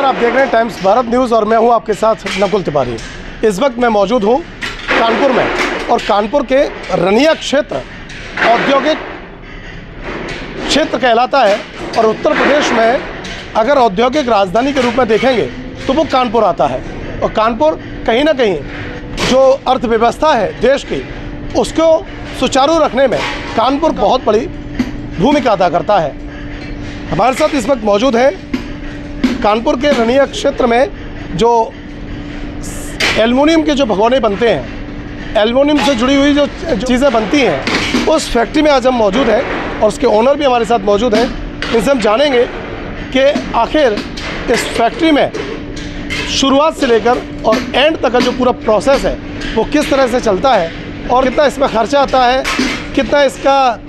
आप देख रहे हैं टाइम्स भारत न्यूज़ और मैं हूं आपके साथ नकुल तिवारी। इस वक्त मैं मौजूद हूं कानपुर में और कानपुर के रनिया क्षेत्र औद्योगिक क्षेत्र कहलाता है और उत्तर प्रदेश में अगर औद्योगिक राजधानी के रूप में देखेंगे तो वो कानपुर आता है। और कानपुर कहीं ना कहीं जो अर्थव्यवस्था है देश की उसको सुचारू रखने में कानपुर बहुत बड़ी भूमिका अदा करता है। हमारे साथ इस वक्त मौजूद है कानपुर के रनिया क्षेत्र में जो एल्युमिनियम के जो भगोने बनते हैं, एल्युमिनियम से जुड़ी हुई जो चीज़ें बनती हैं, उस फैक्ट्री में आज हम मौजूद हैं और उसके ओनर भी हमारे साथ मौजूद हैं। इनसे हम जानेंगे कि आखिर इस फैक्ट्री में शुरुआत से लेकर और एंड तक का जो पूरा प्रोसेस है वो किस तरह से चलता है और कितना इसमें खर्चा आता है, कितना इसका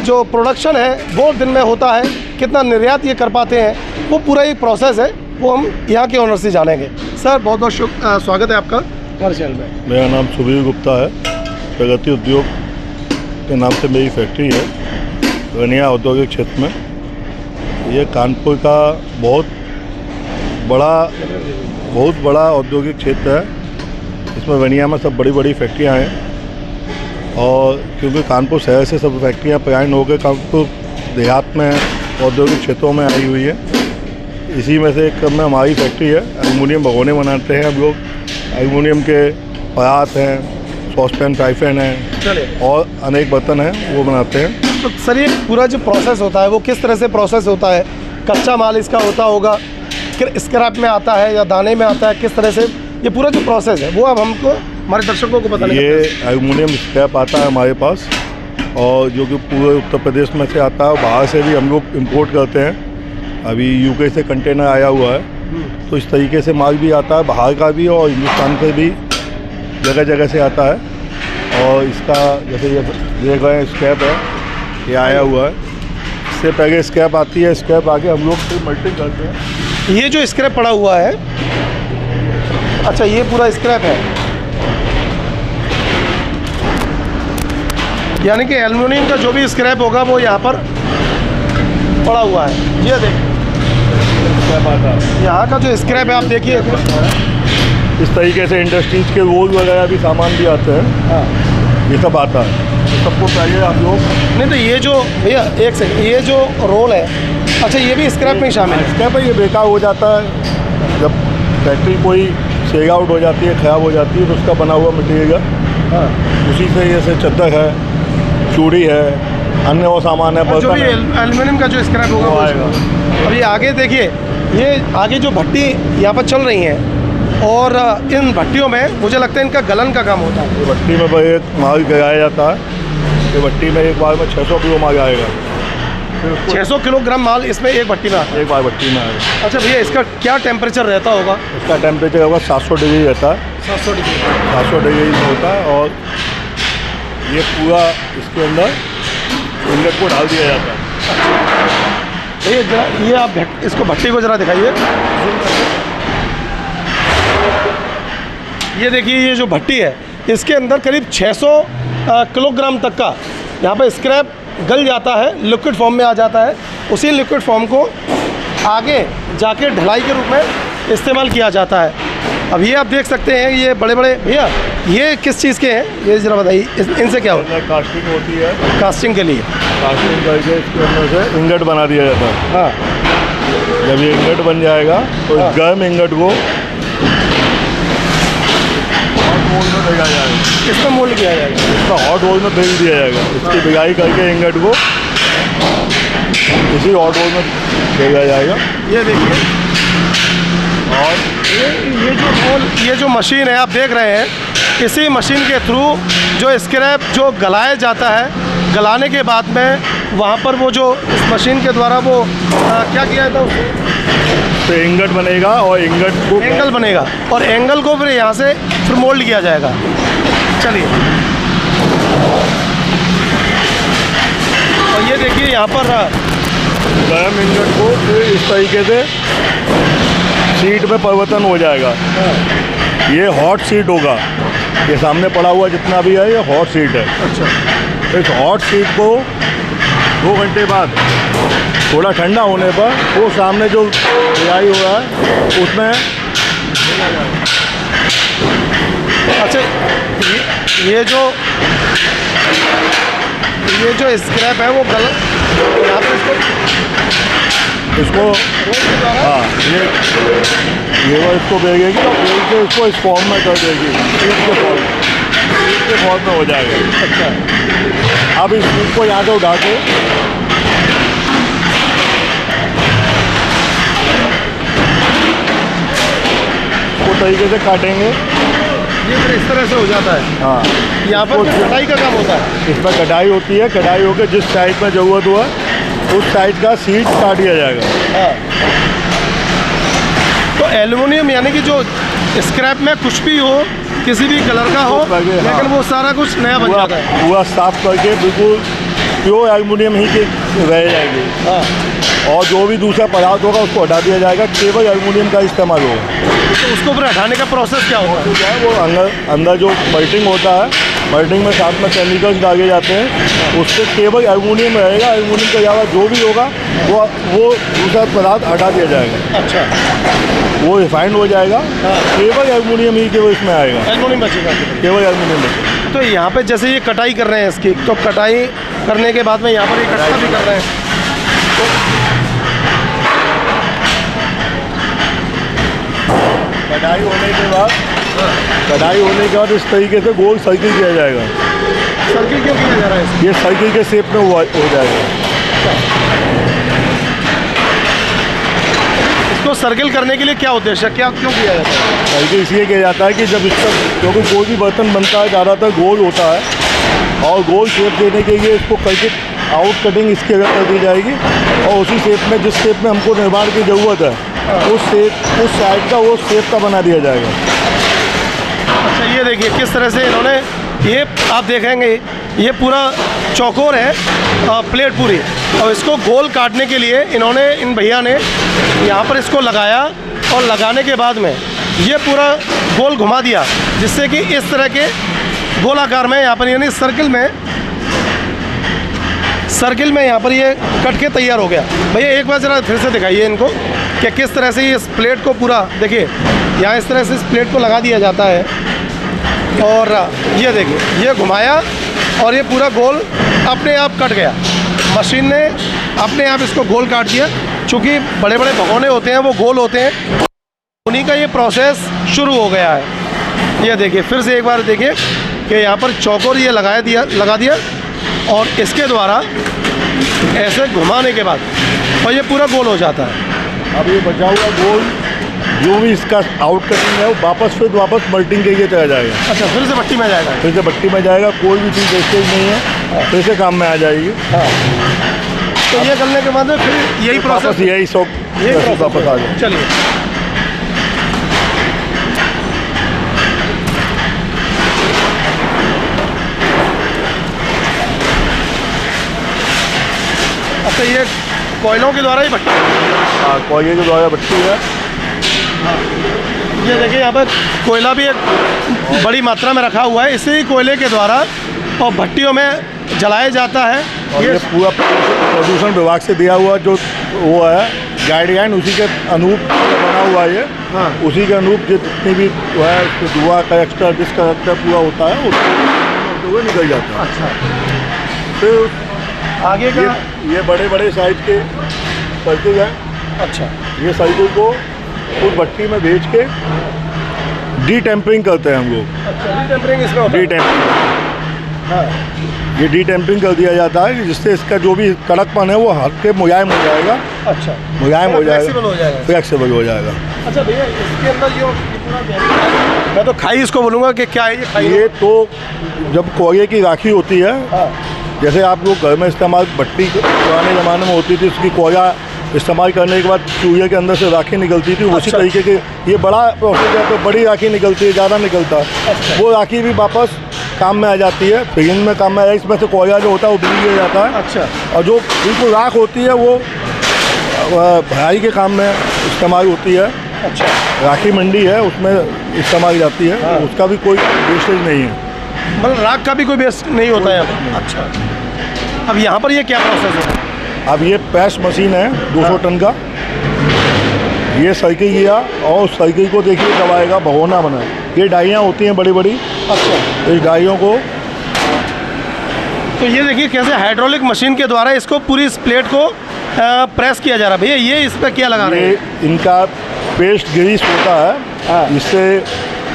जो प्रोडक्शन है वो दिन में होता है, कितना निर्यात ये कर पाते हैं, वो पूरा ही प्रोसेस है, वो हम यहाँ के ओनर से जानेंगे। सर बहुत बहुत स्वागत है आपका हमारे चैनल में। मेरा नाम सुबीर गुप्ता है। प्रगति उद्योग के नाम से मेरी फैक्ट्री है रनिया औद्योगिक क्षेत्र में। ये कानपुर का बहुत बड़ा औद्योगिक क्षेत्र है। इसमें रनिया में सब बड़ी बड़ी फैक्ट्रियाँ हैं और क्योंकि कानपुर शहर से सब फैक्ट्रियाँ पलायन होकर कानपुर देहात में औद्योगिक क्षेत्रों में आई हुई है। इसी में से एक में हमारी फैक्ट्री है। एल्युमिनियम भगोने बनाते हैं हम लोग। एल्युमिनियम के परात हैं, सॉसपैन, फ्राई पैन हैं और अनेक बर्तन हैं वो बनाते हैं। तो सर ये पूरा जो प्रोसेस होता है वो किस तरह से प्रोसेस होता है? कच्चा माल इसका होता होगा, स्क्रैप में आता है या दाने में आता है, किस तरह से ये पूरा जो प्रोसेस है वो अब हमको हमारे दर्शकों को बताने। ये एल्युमिनियम स्क्रैप आता है हमारे पास और जो कि पूरे उत्तर प्रदेश में से आता है। बाहर से भी हम लोग इम्पोर्ट करते हैं। अभी यूके से कंटेनर आया हुआ है तो इस तरीके से माल भी आता है, बाहर का भी और हिंदुस्तान से भी जगह जगह से आता है। और इसका जैसे ये देख रहे हैं स्क्रैप है, ये आया हुआ है। इससे पहले स्क्रैप आती है, स्क्रैप आके हम लोग फिर मेल्टिंग करते हैं। ये जो स्क्रैप पड़ा हुआ है, अच्छा ये पूरा स्क्रैप है, यानी कि एल्युमिनियम का जो भी स्क्रैप होगा वो यहाँ पर पड़ा हुआ है। ये देखिए यहाँ का जो स्क्रैप है आप देखिए। इस तरीके से इंडस्ट्रीज के रोल वगैरह भी सामान भी आते हैं। हाँ ये सब आता है, तो सबको चाहिए आप लोग। नहीं तो ये जो भैया एक सेकंड, ये जो रोल है, अच्छा ये भी स्क्रैप में शामिल है? स्क्रैप है, ये बेकार हो जाता है जब फैक्ट्री कोई सेल आउट हो जाती है, ख़राब हो जाती है तो उसका बना हुआ मटेरियल। हाँ उसी से जैसे चद्दर है, चूड़ी है, अन्य वो सामान है, जो भी एल्युमिनियम का जो स्क्रैप होगा वो आएगा। अब ये आगे देखिए, ये आगे जो भट्टी यहाँ पर चल रही हैं और इन भट्टियों में मुझे लगता है इनका गलन का काम होता है। ये भट्टी में भाई एक माल गिराया जाता है। ये भट्टी में एक बार में 600 किलो माल आएगा। 600 किलोग्राम माल इसमें एक भट्टी में आता है? एक बार भट्टी में आएगा। अच्छा भैया इसका क्या टेम्परेचर रहता होगा? इसका टेम्परेचर होगा 700 डिग्री रहता है। 700 डिग्री 700 डिग्री में होता है और ये पूरा इसके अंदर इंगट को डाल दिया जाता है। ये जरा ये आप इसको भट्टी को ज़रा दिखाइए। ये देखिए ये जो भट्टी है इसके अंदर करीब 600 किलोग्राम तक का यहाँ पर स्क्रैप गल जाता है, लिक्विड फॉर्म में आ जाता है। उसी लिक्विड फॉर्म को आगे जाके ढलाई के रूप में इस्तेमाल किया जाता है। अब ये आप देख सकते हैं ये बड़े बड़े भैया ये किस चीज़ के हैं, ये ज़रा बताइए इनसे क्या होता है? कास्टिंग होती है। कास्टिंग के लिए कास्टिंग करके इसके अंदर से इंगट बना दिया जाता है। हाँ जब ये इंगट बन जाएगा तो इस गर्म इंगट को हॉट मोल्ड में भेजा जाएगा। इसमें मोल्ड किया जाएगा? इसका हॉट होल में भेज दिया जाएगा। इसकी भिगाई करके इंगट को इसी हॉट होल में भेजा जाएगा। ये देखिए और ये जो मशीन है आप देख रहे हैं, इसी मशीन के थ्रू जो स्क्रैप जो गलाया जाता है, गलाने के बाद में वहाँ पर वो जो इस मशीन के द्वारा वो क्या किया जाता है तो इंगट बनेगा और इंगट को एंगल बनेगा और एंगल को फिर यहाँ से फिर मोल्ड किया जाएगा। चलिए और ये देखिए यहाँ पर गर्म इंगट को फिर इस तरीके से शीट में परिवर्तन हो जाएगा। ये हॉट शीट होगा। ये सामने पड़ा हुआ जितना भी है ये हॉट शीट है। अच्छा इस हॉट शीट को 2 घंटे बाद थोड़ा ठंडा होने पर वो सामने जो तैयारी हो रहा है उसमें। अच्छा, ये जो स्क्रैप है वो गलत यहाँ पे इसको हाँ ये वो इसको भेजेगी और भेज के इसको इस फॉर्म में कर देगी, ईंट के फॉर्म में हो जाएगा। अच्छा, अब इस ईंट को यहाँ से उठा के इसको तरीके से काटेंगे। ये फिर इस तरह से हो जाता है। हाँ, यहाँ पर कटाई का काम होता है। इसमें कटाई होती है, कटाई होकर जिस साइड में ज़रूरत हुआ उस साइड का सीट काट दिया जाएगा। हाँ। तो एल्युमिनियम यानी कि जो स्क्रैप में कुछ भी हो, किसी भी कलर का हो, लेकिन वो सारा कुछ नया बन जाता है। पूरा साफ करके बिल्कुल प्योर एल्युमिनियम ही के रह जाएगी। हाँ। और जो भी दूसरा पदार्थ होगा उसको हटा दिया जाएगा, केवल एल्युमिनियम का इस्तेमाल होगा। तो उसको फिर हटाने का प्रोसेस क्या होता है? वो अंदर जो मल्टिंग होता है, मल्टिंग में साथ में केमिकल्स डाले जाते हैं, उससे केवल एल्युमिनियम रहेगा। एल्युमिनियम के अलावा जो भी होगा वो दूसरा पदार्थ हटा दिया जाएगा। अच्छा, वो रिफाइंड हो जाएगा। हाँ। केवल एल्युमिनियम ही केवल इसमें आएगा, एल्युमिनियम बचेगा। केवल एल्युमिनियम बचेगा। तो यहाँ पे जैसे ये कटाई कर रहे हैं इसकी, तो कटाई करने के बाद में यहाँ पर इकट्ठा भी कर रहे हैं। कढ़ाई होने के बाद इस तरीके से गोल सर्किल किया जाएगा। सर्किल क्यों किया जा रहा है इसमें? ये सर्किल के शेप में हो जाएगा। इसको सर्किल करने के लिए क्या उद्देश्य है, क्यों किया जाता है? सर्किल इसलिए किया जाता है कि जब इसका, क्योंकि कोई भी बर्तन बनता है ज़्यादातर गोल होता है, और गोल शेप देने के लिए इसको करके आउट कटिंग इसकी अगर कर दी जाएगी और उसी शेप में, जिस शेप में हमको निर्माण की ज़रूरत है, उस साइड का वो शेप का बना दिया जाएगा। अच्छा, ये देखिए किस तरह से इन्होंने, ये आप देखेंगे ये पूरा चौकोर है प्लेट पूरी, और इसको गोल काटने के लिए इन्होंने, इन भैया ने यहाँ पर इसको लगाया, और लगाने के बाद में ये पूरा गोल घुमा दिया, जिससे कि इस तरह के गोलाकार में यहाँ पर, यानी सर्किल में यहाँ पर ये कट के तैयार हो गया। भैया एक बार ज़रा फिर से दिखाइए इनको कि किस तरह से ये इस प्लेट को पूरा, देखिए यहाँ इस तरह से इस प्लेट को लगा दिया जाता है, और ये देखिए ये घुमाया और ये पूरा गोल अपने आप कट गया। मशीन ने अपने आप इसको गोल काट दिया। चूँकि बड़े बड़े भगोने होते हैं वो गोल होते हैं, उन्हीं का ये प्रोसेस शुरू हो गया है। ये देखिए फिर से एक बार देखिए कि यहाँ पर चौकोर ये लगा दिया, और इसके द्वारा ऐसे घुमाने के बाद और ये पूरा गोल हो जाता है। अब ये बचा हुआ गोल जो भी इसका आउट कटिंग है वो वापस मल्टिंग के लिए चला जाएगा। अच्छा, फिर से भट्टी में जाएगा? फिर से भट्टी में जाएगा, कोई भी चीज़ वेस्टेज नहीं है, फिर से काम में आ जाएगी। हाँ। तो ये करने के बाद में फिर यही प्रोसेस, यही सब वापस आ जाए। चलिए, अच्छा ये कोयलों के द्वारा ही भट्टी? हाँ, कोयले के द्वारा भट्टी है। ये देखिए यहाँ पर कोयला भी एक बड़ी मात्रा में रखा हुआ है, इसी कोयले के द्वारा और भट्टियों में जलाया जाता है। और ये पूरा प्रदूषण विभाग से दिया हुआ जो वो है गाइडलाइन, उसी के अनुरूप बना हुआ है ये। हाँ। उसी के अनुरूप जितनी भी वो है धुआं करेक्टर डिस्करेक्टर पूरा होता है, वो निकल जाता है। अच्छा, फिर आगे का ये बड़े बड़े साइज के सर्किल हैं। अच्छा, ये सर्किल को उस भट्टी में भेज के डी टेम्परिंग करते हैं हम लोग। अच्छा, डी टेम्परिंग इसमें होता है? डी टेम्परिंग, हाँ। ये डी टेम्परिंग कर दिया जाता है कि जिससे इसका जो भी कड़कपन है वो हल्के मुलायम हो जाएगा। अच्छा, मुलायम हो जाएगा, फ्लेक्सिबल हो जाएगा। अच्छा भैया, इसके अंदर जो मैं तो खाई इसको बोलूँगा कि क्या है ये खाई? ये तो जब कोयले की राखी होती है, हाँ। जैसे आप लोग घर में इस्तेमाल भट्टी पुराने ज़माने में होती थी, उसकी कोयला इस्तेमाल करने के बाद चूल्हे के अंदर से राखी निकलती थी। उसी तरीके के ये बड़ा प्रोसेस है, तो बड़ी राखी निकलती है, ज़्यादा निकलता है। अच्छा। वो राखी भी वापस काम में आ जाती है, फिगिंग में काम में आ जाती है। इसमें से कोयला जो होता है वो बिल लिया जाता है। अच्छा। और जो बिल्कुल राख होती है वो भराई के काम में इस्तेमाल होती है। अच्छा, राखी मंडी है उसमें इस्तेमाल जाती है। हाँ। उसका भी कोई वेस्टेज नहीं है, मतलब राख का भी कोई वेस्ट नहीं होता है। अच्छा, अब यहाँ पर ये क्या प्रोसेस है? अब ये प्रेस मशीन है 200 टन का, ये सर्किल गया और सर्किल को देखिए दबाएगा, भगोना बना है। ये डाइयाँ होती हैं बड़ी बड़ी। अच्छा, इस डाइयों को तो ये देखिए कैसे हाइड्रोलिक मशीन के द्वारा इसको पूरी इस प्लेट को प्रेस किया जा रहा है। भैया ये इस पर क्या लगा रहे ये हैं? इनका पेस्ट ग्रीस होता हाँ। है, इससे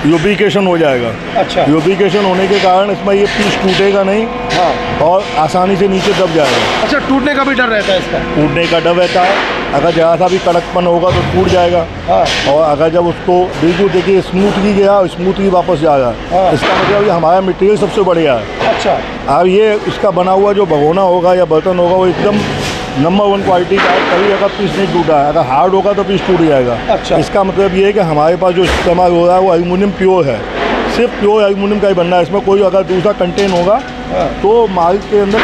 लुब्रिकेशन हो जाएगा। अच्छा, लुब्रिकेशन होने के कारण इसमें ये पीस टूटेगा नहीं हाँ। और आसानी से नीचे दब जाएगा। अच्छा, टूटने का भी डर रहता है इसका? टूटने का डर रहता है, अगर ज़रा सा भी कड़कपन होगा तो टूट जाएगा। हाँ। और अगर जब उसको बिल्कुल देखिए स्मूथली गया, स्मूथली वापस जाएगा। हाँ। इसका मतलब ये हमारा मटेरियल सबसे बढ़िया है। अच्छा, अब ये इसका बना हुआ जो भगोना होगा या बर्तन होगा वो एकदम नंबर 1 क्वालिटी का है। कभी अगर पीस नहीं टूटा है, अगर हार्ड होगा तो पीस टूट जाएगा। अच्छा। इसका मतलब ये है कि हमारे पास जो इस्तेमाल हो रहा है वो एल्युमिनियम प्योर है, सिर्फ प्योर एल्युमिनियम का ही बनना है। इसमें कोई अगर दूसरा कंटेन होगा हाँ। तो माल के अंदर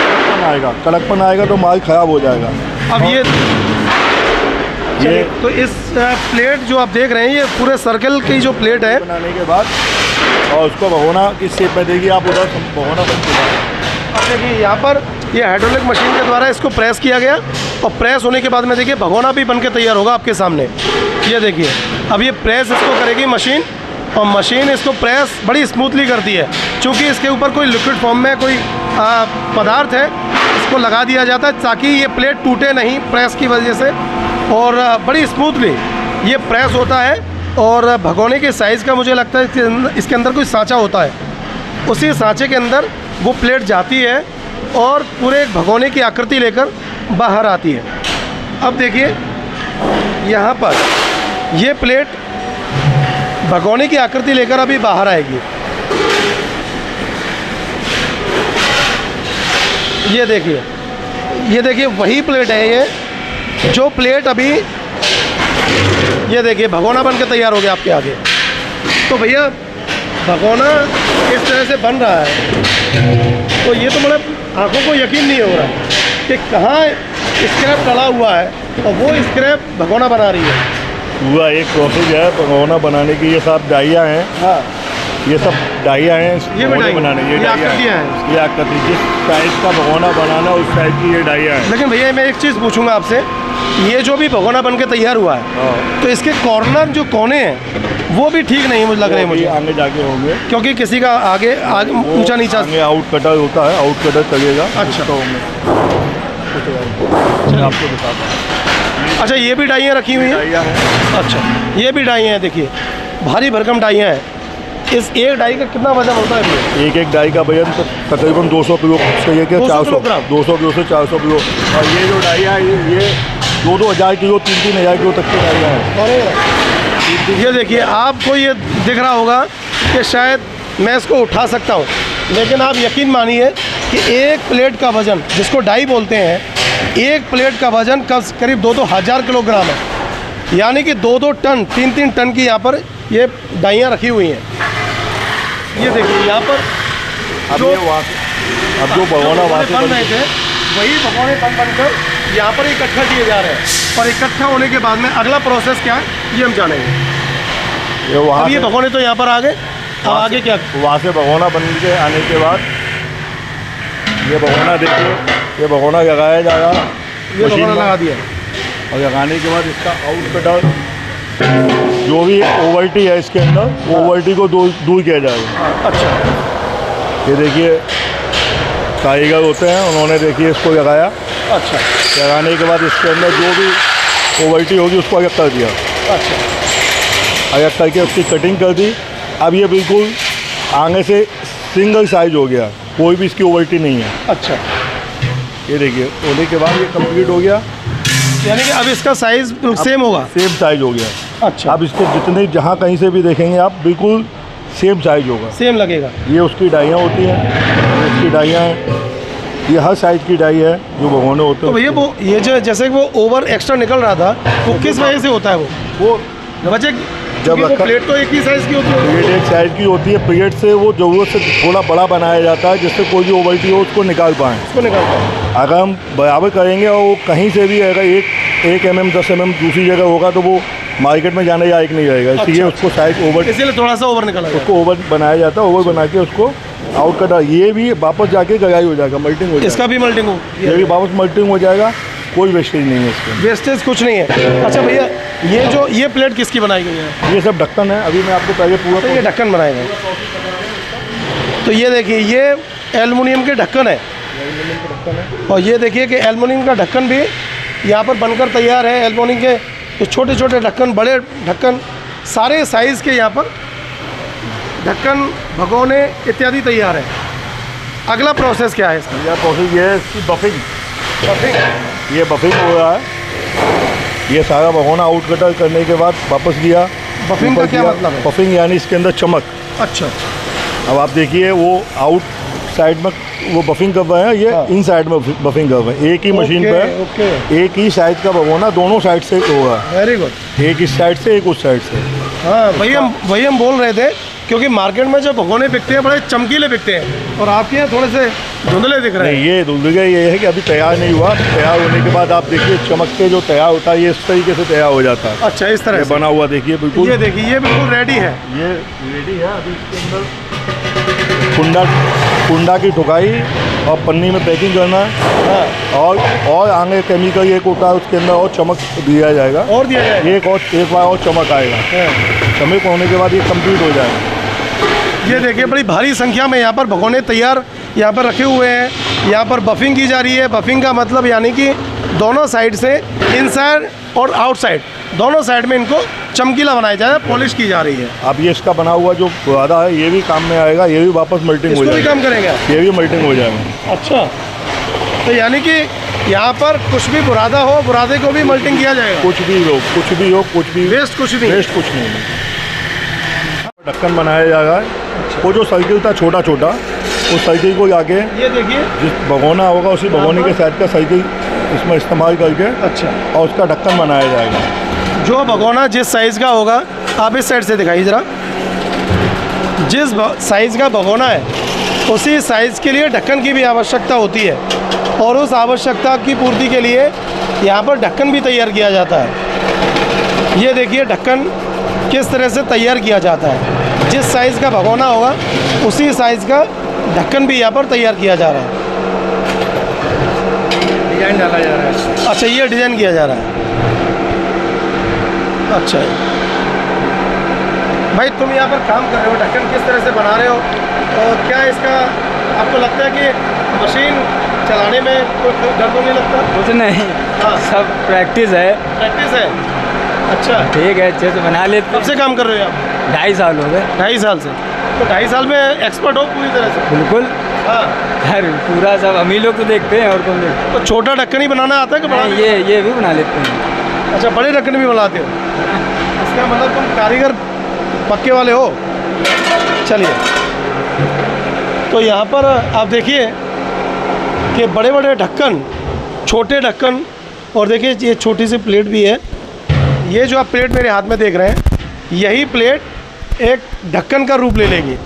कड़कपन आएगा तो माल ख़राब हो जाएगा। अब ये तो इस प्लेट जो आप देख रहे हैं ये पूरे सर्कल की जो प्लेट है, बनाने के बाद और उसको भगोना किस शेप में देगी आप उधर भगोना बन चुका है। अब देखिए यहाँ पर ये हाइड्रोलिक मशीन के द्वारा इसको प्रेस किया गया और प्रेस होने के बाद में देखिए भगोना भी बनके तैयार होगा आपके सामने। ये देखिए अब ये प्रेस इसको करेगी मशीन और मशीन इसको प्रेस बड़ी स्मूथली करती है। चूँकि इसके ऊपर कोई लिक्विड फॉर्म में कोई पदार्थ है, इसको लगा दिया जाता है ताकि ये प्लेट टूटे नहीं प्रेस की वजह से, और बड़ी स्मूथली ये प्रेस होता है। और भगोने के साइज़ का मुझे लगता है इसके अंदर कोई सांचा होता है, उसी सांचे के अंदर वो प्लेट जाती है और पूरे एक भगोने की आकृति लेकर बाहर आती है। अब देखिए यहाँ पर ये प्लेट भगोने की आकृति लेकर अभी बाहर आएगी। ये देखिए वही प्लेट है ये जो प्लेट अभी ये देखिए भगोना बन के तैयार हो गया आपके आगे। तो भैया भगोना इस तरह से बन रहा है तो ये तो मतलब आंखों को यकीन नहीं हो रहा कि कहाँ स्क्रैप डला हुआ है और वो स्क्रैप भगोना बना रही है। पूरा एक प्रोसेस है भगोना बनाने की। ये सब डाइयाँ हैं। हाँ, ये सब डाइयाँ हैं ये भगोने बनाने। ये डाइयाँ आकृतियाँ हैं। ये आकृति जिस टाइप का भगोना बनाना उस टाइप की ये डाइयाँ हैं। लेकिन भैया मैं एक चीज़ पूछूंगा आपसे, ये जो भी भगोना बन के तैयार हुआ है तो इसके कॉर्नर जो कोने हैं वो भी ठीक नहीं मुझे लग रहे हैं मुझे, आगे जाके होंगे क्योंकि किसी का आगे ऊंचा नीचा। आगे आउट कटर होता है, आउट कटर चलेगा। अच्छा। तो मैं आपको बताता हूँ। अच्छा, ये भी डाइयाँ रखी हुई हैं। डाइयाँ हैं। अच्छा, ये भी डाइयाँ हैं। देखिए भारी भरकम डाइयाँ हैं। इस एक डाई का कितना वजन होता है भैया? एक डाई का वजन तकरीबन 200 किलो से लेकर 200 किलोग्राम। 200 किलो से 400 किलो। और ये जो डाइयाँ ये 2-2 हज़ार किलो 3-3 हज़ार किलो तक की डाइयाँ हैं। ये देखिए आपको ये दिख रहा होगा कि शायद मैं इसको उठा सकता हूँ, लेकिन आप यकीन मानिए कि एक प्लेट का वज़न जिसको डाई बोलते हैं, एक प्लेट का वज़न करीब 2-2 हज़ार किलोग्राम है। यानी कि 2-2 टन 3-3 टन की यहाँ पर ये डाइयाँ रखी हुई हैं। ये देखिए यहाँ पर अब ये वहाँ अब जो भगोना वहाँ से बन रहे थे वही भगोने बनकर यहाँ पर इकट्ठा किए जा रहे हैं। और इकट्ठा होने के बाद में अगला प्रोसेस क्या है ये हम जानेंगे। ये वहाँ अब ये से- भगोने तो यहाँ पर आ गए, अब आगे क्या? वहाँ से भगोना बन के आने के बाद ये भगोना देखिए, ये भगोना लगाया जाएगा ये मशीन भगोना में। लगा दिया। और लगाने के बाद इसका आउट कटर जो भी ओवल्टी है इसके अंदर, वो ओवल्टी को दूर किया जाएगा। अच्छा, ये देखिए कारीगर होते हैं, उन्होंने देखिए इसको लगाया। अच्छा, लगाने के बाद इसके अंदर जो भी ओवल्टी होगी उसको अलग कर दिया, अच्छा, अलग करके उसकी कटिंग कर दी। अब ये बिल्कुल आगे से सिंगल साइज हो गया, कोई भी इसकी ओवल्टी नहीं है। अच्छा। ये देखिए होने के बाद ये कंप्लीट हो गया, यानी कि अब इसका साइज सेम होगा। सेम साइज हो गया। अच्छा, अब इसको जितने जहाँ कहीं से भी देखेंगे आप बिल्कुल सेम साइज होगा। सेम लगेगा। ये उसकी डाइयाँ होती हैं, ये उसकी डाइयाँ हैं, ये हर साइज की डाई है जो भगोने होते तो हैं। भैया वो ये जो जैसे कि वो ओवर एक्स्ट्रा निकल रहा था वो किस वजह से होता है? वो वजह जब वो रखा- प्लेट तो एक ही साइज की होती है। प्लेट एक साइज की होती है, प्लेट से वो ज़रूरत से थोड़ा बड़ा बनाया जाता है जिससे कोई भी ओवल्टी हो उसको निकाल पाएँ। उसको निकालता है। अगर हम बराबर करेंगे और वो कहीं से भी अगर एक mm 10 mm दूसरी जगह होगा तो वो मार्केट में जाने लायक नहीं रहेगा। इसलिए अच्छा, उसको साइज ओवर, इसीलिए थोड़ा सा ओवर निकला है। उसको ओवर बनाया जाता है। ओवर बना के उसको आउट कटा, ये भी वापस जाके गगाई हो जाएगा, मल्टिंग हो जाएगा। इसका भी मल्टिंग हो ये भी वापस मल्टिंग हो जाएगा कोई वेस्टेज नहीं है इसके। वेस्टेज कुछ नहीं है। अच्छा भैया, ये प्लेट किसकी बनाई गई है? ये सब ढक्कन है। अभी मैं आपको पहले पूरा तो ये ढक्कन बनाए गए। तो ये देखिए, ये एल्युमिनियम के ढक्कन है। और ये देखिए कि एल्युमिनियम का ढक्कन भी यहाँ पर बनकर तैयार है। एल्युमिनियम के तो छोटे छोटे ढक्कन, बड़े ढक्कन, सारे साइज़ के यहाँ पर ढक्कन, भगोने इत्यादि तैयार है। अगला प्रोसेस क्या है इसका? यह प्रोसेस ये है इसकी बफिंग। ये बफिंग हो रहा है। ये सारा भगोना आउट कटर करने के बाद वापस गया। बफिंग का क्या मतलब है? बफिंग यानी इसके अंदर चमक। अच्छा। अब आप देखिए, वो आउट साइड में वो बफिंग कर रहे हैं, ये इन साइड में बफिंग कर रहे हैं। एक ही मशीन पे एक ही साइड का भगोना दोनों साइड से होगा। Very good. एक इस साइड से, एक उस साइड से। हाँ, वही हम बोल रहे थे, क्योंकि मार्केट में जो भगोने बिकते हैं बड़े चमकीले बिकते हैं, और आपके यहाँ थोड़े से धुंधले दिख रहे हैं। ये धुंधले ये है कि अभी तैयार नहीं हुआ। तैयार होने के बाद आप देखिए, चमक के जो तैयार होता है, ये इस तरीके से तैयार हो जाता है। अच्छा, इस तरह से बना हुआ देखिए बिल्कुल। ये देखिए, ये बिल्कुल रेडी है। ये रेडी है। अभी इसके अंदर कुंडा की ठुकाई और पन्नी में पैकिंग करना है। हाँ। और आगे केमिकल एक होता है, उसके अंदर और चमक दिया जाएगा। और दिया जाएगा। एक बार और चमक आएगा। चमक होने के बाद ये कंप्लीट हो जाएगा। ये देखिए, बड़ी भारी संख्या में यहाँ पर भगोने तैयार यहाँ पर रखे हुए हैं। यहाँ पर बफिंग की जा रही है। बफिंग का मतलब यानी कि दोनों साइड से, इनसाइड और आउटसाइड, दोनों साइड में इनको चमकीला बनाया जा रहा है, पॉलिश की जा रही है। अब ये इसका बना हुआ जो बुरादा है, ये भी काम में आएगा। ये भी वापस मेल्टिंग हो जाएगा। इसको भी काम करेंगे आप? ये भी मेल्टिंग हो जाएगा। अच्छा, तो यानी कि यहाँ पर कुछ भी बुरादा हो, बुरादे को भी मेल्टिंग किया जाएगा। कुछ भी हो, कुछ भी वेस्ट कुछ नहीं। वेस्ट कुछ नहीं। ढक्कन बनाया जाएगा। वो जो सर्किल था छोटा छोटा, उस सर्किल को आके ये देखिए, जिस भगोना होगा उसी भगोने के साइड का सर्किल इसमें इस्तेमाल करके, अच्छा, और उसका ढक्कन बनाया जाएगा। जो भगोना जिस साइज़ का होगा, आप इस साइड से दिखाइए ज़रा, जिस साइज़ का भगोना है उसी साइज़ के लिए ढक्कन की भी आवश्यकता होती है, और उस आवश्यकता की पूर्ति के लिए यहाँ पर ढक्कन भी तैयार किया जाता है। ये देखिए ढक्कन किस तरह से तैयार किया जाता है। जिस साइज़ का भगोना होगा उसी साइज़ का ढक्कन भी यहाँ पर तैयार किया जा रहा है। डिज़ाइन डाला जा रहा है। अच्छा, ये डिज़ाइन किया जा रहा है। अच्छा भाई, तुम यहाँ पर काम कर रहे हो, ढक्कन किस तरह से बना रहे हो, और क्या इसका आपको लगता है कि मशीन चलाने में कोई डर तो नहीं लगता? कुछ नहीं। हाँ। सब प्रैक्टिस है। प्रैक्टिस है। अच्छा, ठीक है, अच्छे से बना लेते। कब से काम कर रहे हो आप? 2.5 साल हो गए। 2.5 साल से? तो 2.5 साल में एक्सपर्ट हो पूरी तरह से? बिल्कुल। हाँ। हर पूरा सब हम ही लोग तो देखते हैं, और कौन देखते तो छोटा ढक्कन ही बनाना आता है कि बड़ा? हैं? ये भी बना लेते हैं। अच्छा, बड़े ढक्कन भी बनाते हो? इसका मतलब तुम कारीगर पक्के वाले हो। चलिए, तो यहाँ पर आप देखिए कि बड़े बड़े ढक्कन, छोटे ढक्कन, और देखिए ये छोटी सी प्लेट भी है। ये जो आप प्लेट मेरे हाथ में देख रहे हैं, यही प्लेट एक ढक्कन का रूप ले लेगी।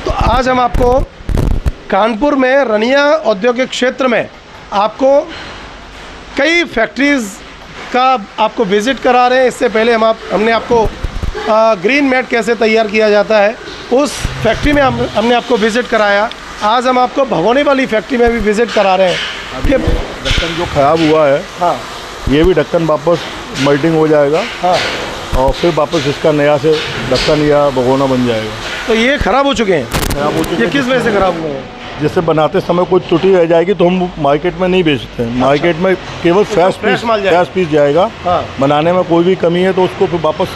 तो आज हम आपको कानपुर में रनिया औद्योगिक क्षेत्र में आपको कई फैक्ट्रीज़ का आपको विज़िट करा रहे हैं। इससे पहले हमने आपको ग्रीन मैट कैसे तैयार किया जाता है उस फैक्ट्री में हमने आपको विज़िट कराया। आज हम आपको भगोने वाली फैक्ट्री में भी विज़िट करा रहे हैं कि ढक्कन जो ख़राब हुआ है, हाँ, ये भी ढक्कन वापस मेल्टिंग हो जाएगा। हाँ, और फिर वापस इसका नया से ढक्कन या भगोना बन जाएगा। तो ये ख़राब हो चुके हैं? खराब हो चुके ये किस वजह से ख़राब हुए हैं? जैसे बनाते समय कोई त्रुटि रह जाएगी तो हम मार्केट में नहीं बेचते हैं। मार्केट में केवल फ्रेश माल जाएगा। फ्रेश पीस जाएगा। हाँ। बनाने में कोई भी कमी है तो उसको फिर वापस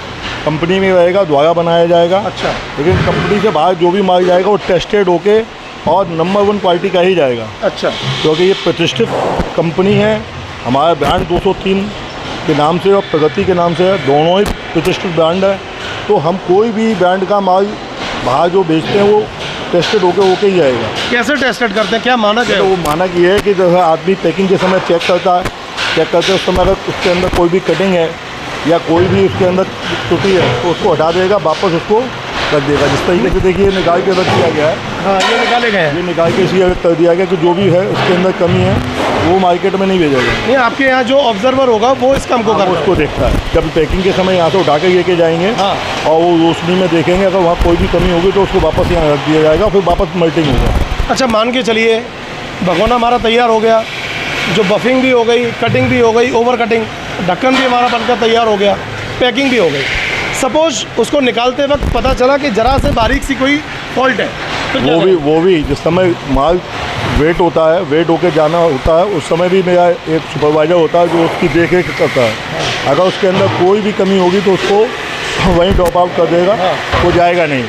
कंपनी में रहेगा, दोबारा बनाया जाएगा। अच्छा। लेकिन कंपनी से बाहर जो भी माल जाएगा वो टेस्टेड होके और नंबर 1 क्वालिटी का ही जाएगा। अच्छा, क्योंकि ये प्रतिष्ठित कंपनी है। हमारा ब्रांड 203 के नाम से और प्रगति के नाम से है, दोनों ही प्रतिष्ठित ब्रांड है। तो हम कोई भी ब्रांड का माल बाहर जो बेचते हैं वो टेस्टेड होके ही जाएगा। कैसे टेस्टेड करते हैं, क्या मानक है? तो वो मानक ये है कि जैसे आदमी पैकिंग के समय चेक करता है, चेक करते उस समय अगर उसके अंदर कोई भी कटिंग है या कोई भी उसके अंदर त्रुटि है तो उसको हटा देगा, वापस उसको कर देगा। जिस तरीके से देखिए निकाल के रख दिया गया है। हाँ, ये निकाले गए हैं। ये निकाल के इसी कर दिया गया कि जो भी है उसके अंदर कमी है वो मार्केट में नहीं भेजेगा। नहीं, आपके यहाँ जो ऑब्जर्वर होगा वो इस काम को हाँ, करता उसको देखता है। जब पैकिंग के समय यहाँ से उठा के लेके जाएंगे, हाँ, और वो रोशनी में देखेंगे, अगर वहाँ कोई भी कमी होगी तो उसको वापस यहाँ रख दिया जाएगा, फिर वापस मेल्टिंग होगा। अच्छा, मान के चलिए भगोना हमारा तैयार हो गया, जो बफिंग भी हो गई, कटिंग भी हो गई, ओवर कटिंग, ढक्कन भी हमारा बनकर तैयार हो गया, पैकिंग भी हो गई। सपोज उसको निकालते वक्त पता चला कि ज़रा से बारीक सी कोई फॉल्ट है, तो क्या करें? वो भी जिस समय माल वेट होता है, वेट होके जाना होता है, उस समय भी मेरा एक सुपरवाइज़र होता है जो उसकी देख रेख करता है। अगर उसके अंदर कोई भी कमी होगी तो उसको वहीं ड्रॉप आउट कर देगा, वो जाएगा नहीं।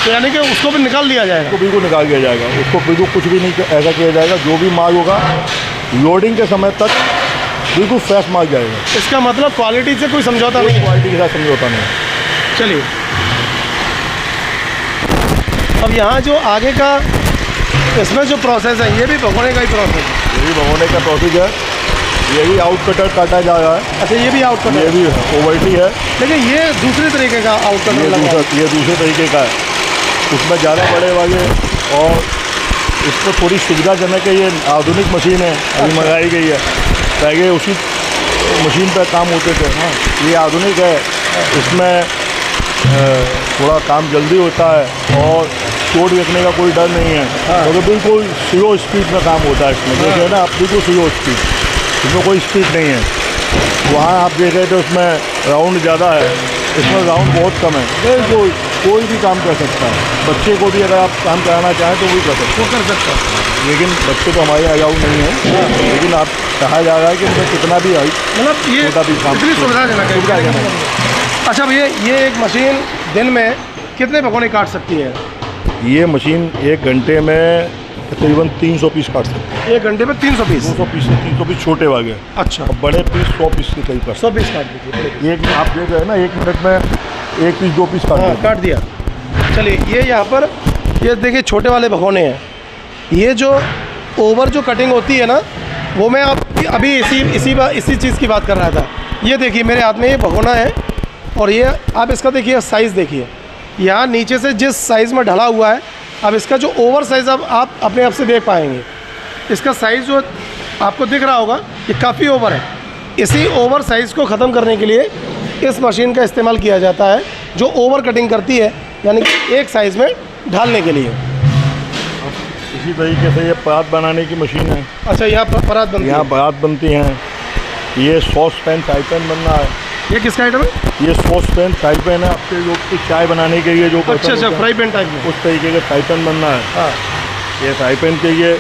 तो यानी कि उसको भी निकाल लिया जाएगा? उसको बिल्कुल निकाल दिया जाएगा, उसको बिल्कुल कुछ भी नहीं ऐसा किया जाएगा। जो भी माल होगा लोडिंग के समय तक बिल्कुल फ्रेश माल जाएगा। इसका मतलब क्वालिटी से कोई समझौता नहीं है? क्वालिटी के साथ समझौता नहीं। चलिए, अब यहाँ जो आगे का इसमें जो प्रोसेस है, ये भी भगोने का ही प्रोसेस है? यही भगोने का प्रोसेस है, यही आउट कटर काटा जा रहा है। अच्छा, ये भी आउट कटर? ये भी ओवल्टी है, लेकिन ये दूसरे तरीके का आउट कटर लगा है। ये दूसरे तरीके का है, उसमें ज़्यादा बड़े वाले और इसमें थोड़ी सुविधाजनक है। ये आधुनिक मशीन है, अभी मंगाई गई है। पहले उसी मशीन पर काम होते थे। हाँ, ये आधुनिक है, इसमें थोड़ा काम जल्दी होता है और चोट लगने का कोई डर नहीं है। तो बिल्कुल स्लो स्पीड में काम होता है इसमें। देखिए ना आप, बिल्कुल स्लो स्पीड, इसमें कोई स्पीड नहीं है। वहाँ आप देख रहे थे उसमें राउंड ज़्यादा है, इसमें राउंड बहुत कम है। बिल्कुल कोई भी काम कर सकता है। बच्चे को भी अगर आप काम कराना चाहें तो वही कर सकता है, लेकिन बच्चे तो हमारे अलाउ नहीं है। लेकिन आप कहा जा रहा है कि उनमें कितना भी मतलब ये इतनी सुविधाजनक है। अच्छा भैया, ये एक मशीन दिन में कितने भगोने काट सकती है? ये मशीन 1 घंटे में तकरीबन 300 पीस काट सकते हैं। 1 घंटे में 300 पीस? 200 पीस से 300 पीस छोटे वाले। अच्छा, और बड़े पीस 100 पीस के करीब काट 100 पीस काट दीजिए। एक आप देख रहे हैं ना, 1 मिनट में 1 पीस 2 पीस काट दिया। चलिए, ये यहाँ पर ये देखिए छोटे वाले भगोने हैं। ये जो ओवर जो कटिंग होती है ना, वो मैं आप अभी इसी चीज़ की बात कर रहा था। ये देखिए मेरे हाथ में ये भगोना है, और ये आप इसका देखिए साइज़ देखिए, यहाँ नीचे से जिस साइज़ में ढला हुआ है, अब इसका जो ओवर साइज़ अब आप अपने आप से देख पाएंगे। इसका साइज़ जो आपको दिख रहा होगा, ये काफ़ी ओवर है। इसी ओवर साइज़ को ख़त्म करने के लिए इस मशीन का इस्तेमाल किया जाता है, जो ओवर कटिंग करती है, यानी कि एक साइज़ में ढालने के लिए। इसी तरीके से ये परात बनाने की मशीन है। अच्छा, यहाँ परात बनती है? यहाँ परात बनती हैं। ये सॉस पैन, फ्राई पैन बनना है। ये किसका आइटम है? ये सॉस पैन, फ्राई पैन है, आपके लोग की चाय बनाने के लिए जो अच्छा, फ्राई पैन टाइप में उस तरीके का फ्राई पैन बनना है। हाँ, ये फ्राई पैन के लिए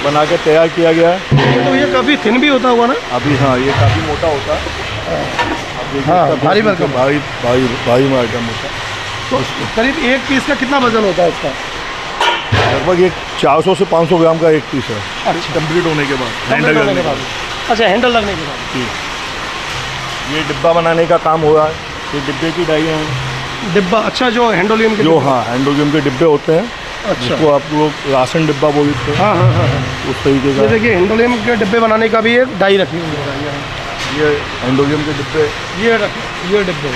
बना के तैयार किया गया है। ये तो ये काफ़ी थिन भी होता हुआ ना अभी? हाँ, ये काफ़ी मोटा होता है। हाँ, भारी भरकम, भारी आइटम होता है। तो करीब एक पीस का कितना वजन होता है इसका? लगभग एक 400 से 500 ग्राम का एक पीस है। अच्छा, कंप्लीट होने के बाद, हैंडल लगने के बाद। अच्छा, हैंडल लगने के बाद। जी, ये डिब्बा बनाने का काम हो रहा है। ये डिब्बे की डाई हैं। डिब्बा? अच्छा, जो हैंडोलियम के जो हाँ हैंडोलियम के डिब्बे होते हैं। अच्छा, जिसको आप लोग राशन डिब्बा बोलते हैं। हाँ हाँ हाँ हाँ। उस तरीके का। ये देखिए हैंडोलियम के डिब्बे बनाने का भी एक डाई रखी हुई है। ये हैंडोलियम के डिब्बे, ये डिब्बे,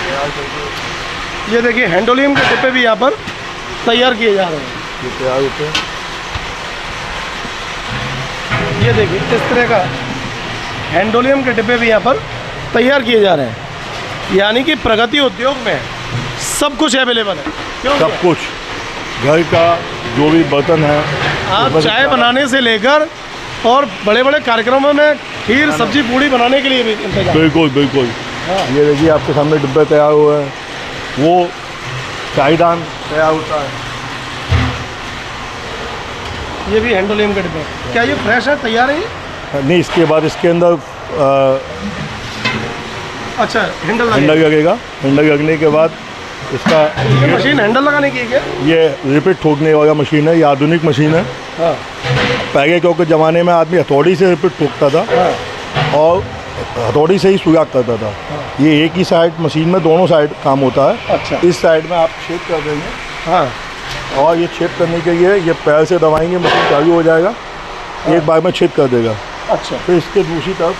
ये देखिए हैंडोलियम के डिब्बे भी यहाँ पर तैयार किए जा रहे हैं। ये तैयार होते हैं। ये देखिए इस तरह का हैंडोलियम के डिब्बे भी यहाँ पर तैयार किए जा रहे हैं। यानी कि प्रगति उद्योग में सब कुछ अवेलेबल है। क्यों? सब कुछ घर का जो भी बर्तन है, आप चाय बनाने से लेकर और बड़े बड़े कार्यक्रमों में खीर, सब्जी, पूड़ी बनाने के लिए भी इंतजाम। बिल्कुल बिल्कुल। हाँ। ये देखिए आपके सामने डिब्बे तैयार हुए हैं। वो चायदान तैयार होता है। ये भी हैंडोलियम के डिब्बे। क्या ये फ्रेश है, तैयार है ये? नहीं, इसके बाद इसके अंदर अच्छा, हैंडल लगेगा। हैंडल लगने के बाद इसका ये मशीन हैंडल लगाने की है क्या? ये रिपीट ठोकने वाला मशीन है। ये आधुनिक मशीन है। हाँ। पहले क्योंकि ज़माने में आदमी हथौड़ी से रिपीट ठोकता था। हाँ। और हथौड़ी से ही सुराख करता था। हाँ। ये एक ही साइड मशीन में दोनों साइड काम होता है। अच्छा। इस साइड में आप छेद कर देंगे। हाँ। और ये छेद करने के लिए ये पैर से दबाएंगे, मशीन चालू हो जाएगा। हाँ। एक बार में छेद कर देगा। अच्छा। फिर इसके दूसरी तरफ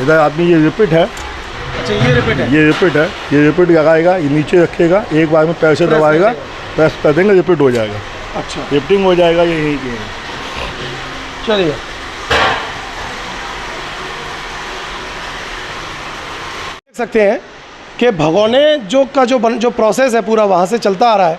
इधर आदमी ये रिपीट है। अच्छा, ये रिपीट है? ये रिपीट है। ये रिपीट लगाएगा, ये नीचे रखेगा, एक बार में पैर से दबाएगा, प्रेस कर देंगे, रिपीट हो जाएगा। अच्छा, लिफ्टिंग हो जाएगा। ये यहीं की। चलिए, देख सकते हैं कि भगोने जो प्रोसेस है पूरा वहाँ से चलता आ रहा है।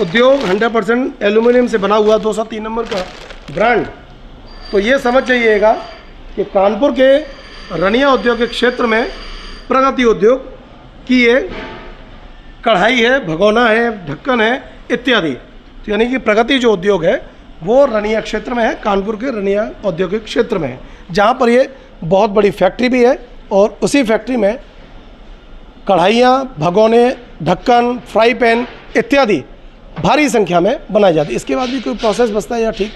उद्योग 100% एल्यूमिनियम से बना हुआ 203 नंबर का ब्रांड। तो ये समझ जाइएगा कि कानपुर के रनिया औद्योगिक क्षेत्र में प्रगति उद्योग की ये कढ़ाई है, भगोना है, ढक्कन है इत्यादि। तो यानी कि प्रगति जो उद्योग है वो रनिया क्षेत्र में है, कानपुर के रनिया औद्योगिक क्षेत्र में है, जहाँ पर ये बहुत बड़ी फैक्ट्री भी है और उसी फैक्ट्री में कढ़ाइयाँ, भगोने, ढक्कन, फ्राई पैन इत्यादि भारी संख्या में बनाई जाती है। इसके बाद भी कोई प्रोसेस बचता है या ठीक?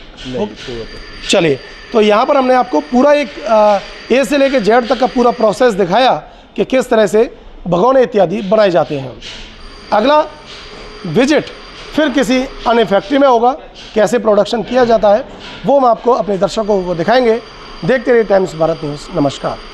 चलिए, तो यहाँ पर हमने आपको पूरा एक ए से लेकर जेड तक का पूरा प्रोसेस दिखाया कि किस तरह से भगोने इत्यादि बनाए जाते हैं। अगला विजिट फिर किसी अन्य फैक्ट्री में होगा, कैसे प्रोडक्शन किया जाता है वो हम आपको अपने दर्शकों को दिखाएंगे। देखते रहिए टाइम्स भारत न्यूज़। नमस्कार।